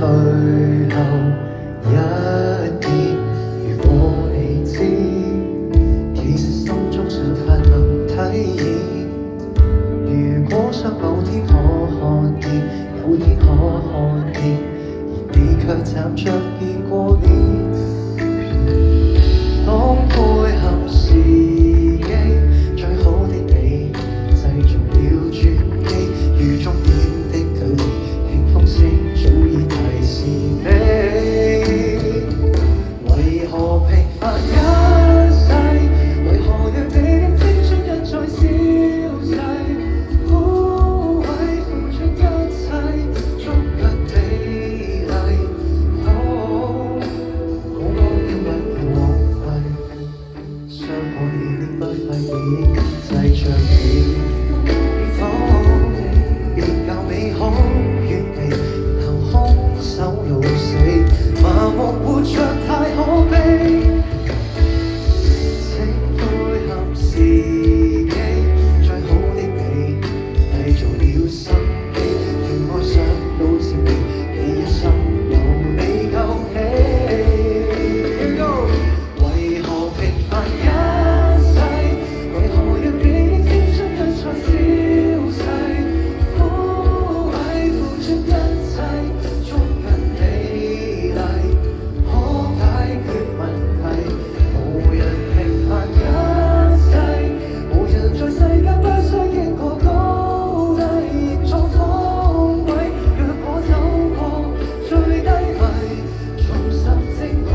後一點。如果你知，其實心中想法能體現。如果想某天可看見，有天可看見，而你卻站着見過面。當配合時機，最好的你製造了轉機，雨中點的距離，輕風聲早已提示你。為何平凡一世，為何讓你的青春一再消逝？枯萎付出一切，捉緊美麗。好多的不會枉費，傷過你的不費力，製着你。別教美好遠離，然後空手老死，麻木活着太可悲。請配合時機，最好的你製造了生機，願愛上到漸離，你一生由你救起。為何平凡一世，為何讓你的青春一再消逝？枯萎付出一切，捉緊美麗，可解決問題。無人平凡一世，無人在世間不需經過高低，形狀方位。若我走過最低迷，重拾正軌。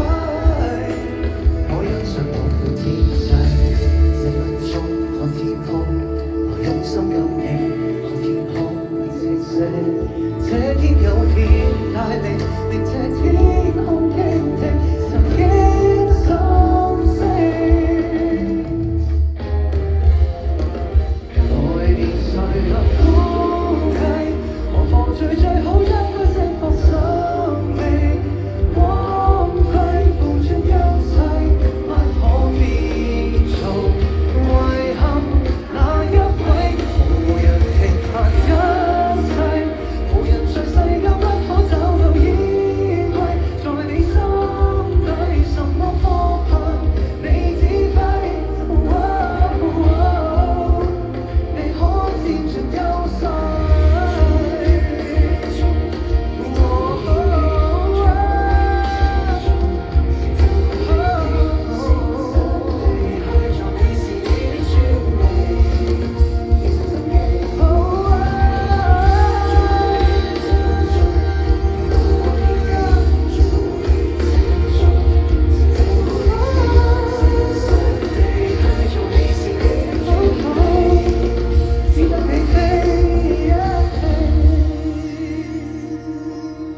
我欣賞我的天際，這分鐘看天空，我用心感應看天空的清晰。這天有天帶領，令這